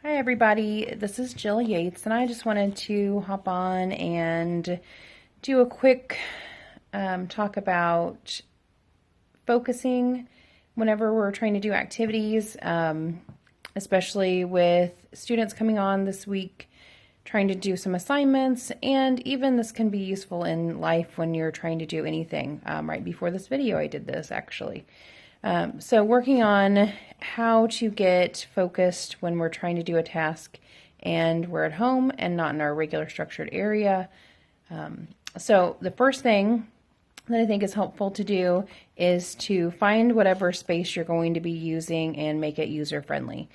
Hi everybody, this is Jill Yates, and I just wanted to hop on and do a quick talk about focusing whenever we're trying to do activities, especially with students coming on this week trying to do some assignments, and even this can be useful in life when you're trying to do anything. Right before this video I did this actually. So working on how to get focused when we're trying to do a task and we're at home and not in our regular structured area. So the first thing that I think is helpful to do is to find whatever space you're going to be using and make it user-friendly.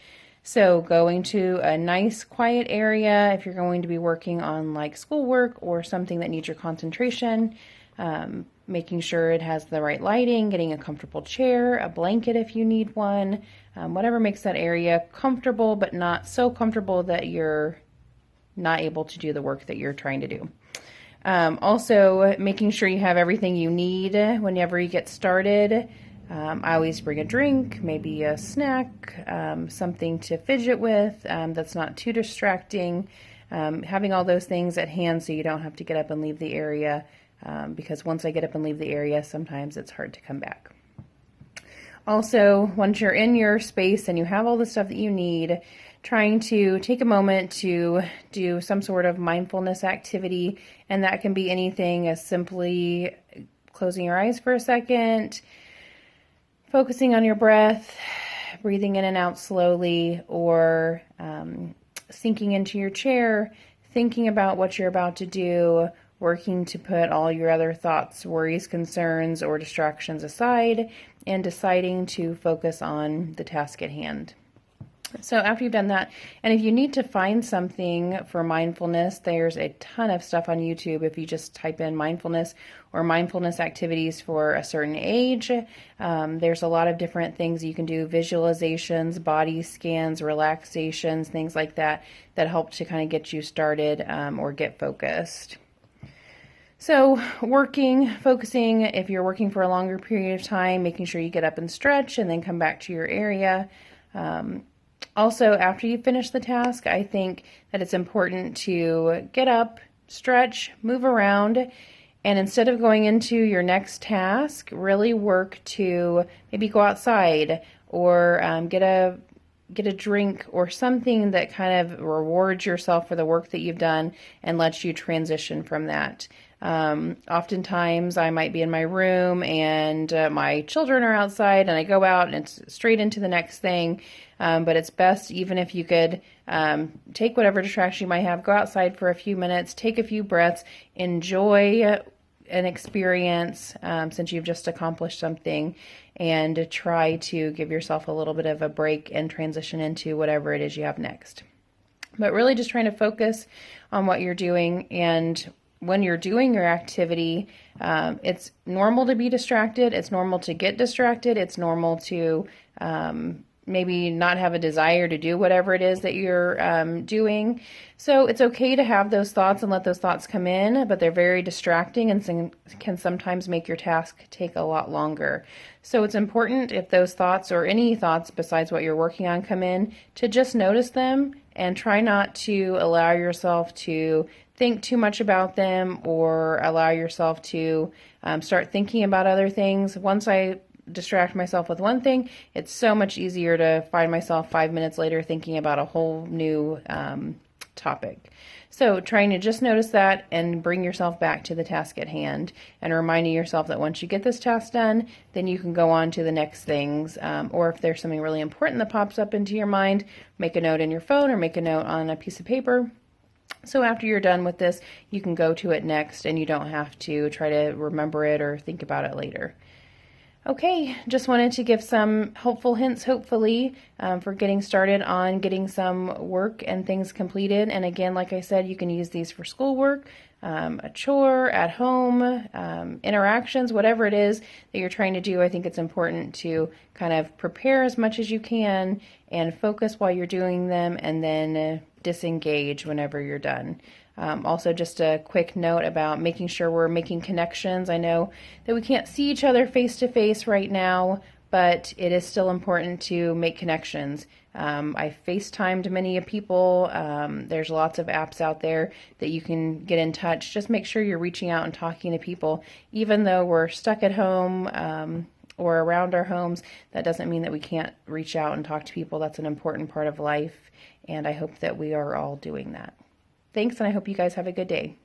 So going to a nice quiet area if you're going to be working on like schoolwork or something that needs your concentration, making sure it has the right lighting, getting a comfortable chair, a blanket if you need one, whatever makes that area comfortable but not so comfortable that you're not able to do the work that you're trying to do. Also, making sure you have everything you need whenever you get started. I always bring a drink, maybe a snack, something to fidget with that's not too distracting. Having all those things at hand so you don't have to get up and leave the area, because once I get up and leave the area, sometimes it's hard to come back. Also, once you're in your space and you have all the stuff that you need, trying to take a moment to do some sort of mindfulness activity, and that can be anything as simply closing your eyes for a second, focusing on your breath, breathing in and out slowly, or sinking into your chair, thinking about what you're about to do, working to put all your other thoughts, worries, concerns, or distractions aside, and deciding to focus on the task at hand. So after you've done that, and if you need to find something for mindfulness, there's a ton of stuff on YouTube. If you just type in mindfulness or mindfulness activities for a certain age, there's a lot of different things you can do, visualizations, body scans, relaxations, things like that, that help to kind of get you started or get focused. So focusing, if you're working for a longer period of time, making sure you get up and stretch and then come back to your area. Also, after you finish the task, I think that it's important to get up, stretch, move around, and instead of going into your next task, really work to maybe go outside or get a drink or something that kind of rewards yourself for the work that you've done and lets you transition from that. Oftentimes I might be in my room and my children are outside and I go out and it's straight into the next thing. But it's best even if you could take whatever distraction you might have, go outside for a few minutes, take a few breaths, enjoy an experience since you've just accomplished something, and try to give yourself a little bit of a break and transition into whatever it is you have next. But really just trying to focus on what you're doing, and when you're doing your activity, it's normal to be distracted. It's normal to get distracted. It's normal to maybe not have a desire to do whatever it is that you're doing. So it's okay to have those thoughts and let those thoughts come in, but they're very distracting and can sometimes make your task take a lot longer. So it's important, if those thoughts or any thoughts besides what you're working on come in, to just notice them and try not to allow yourself to think too much about them or allow yourself to start thinking about other things. Once I distract myself with one thing, it's so much easier to find myself 5 minutes later thinking about a whole new topic. So trying to just notice that and bring yourself back to the task at hand, and reminding yourself that once you get this task done, then you can go on to the next things. Or if there's something really important that pops up into your mind, make a note in your phone or make a note on a piece of paper. So after you're done with this, you can go to it next and you don't have to try to remember it or think about it later. Okay, just wanted to give some helpful hints, hopefully, for getting started on getting some work and things completed. And again, like I said, you can use these for schoolwork, a chore, at home, interactions, whatever it is that you're trying to do. I think it's important to kind of prepare as much as you can and focus while you're doing them, and then disengage whenever you're done. Also, just a quick note about making sure we're making connections. I know that we can't see each other face to face right now, but it is still important to make connections. I FaceTimed many people. There's lots of apps out there that you can get in touch. Just make sure you're reaching out and talking to people. Even though we're stuck at home or around our homes, that doesn't mean that we can't reach out and talk to people. That's an important part of life, and I hope that we are all doing that. Thanks, and I hope you guys have a good day.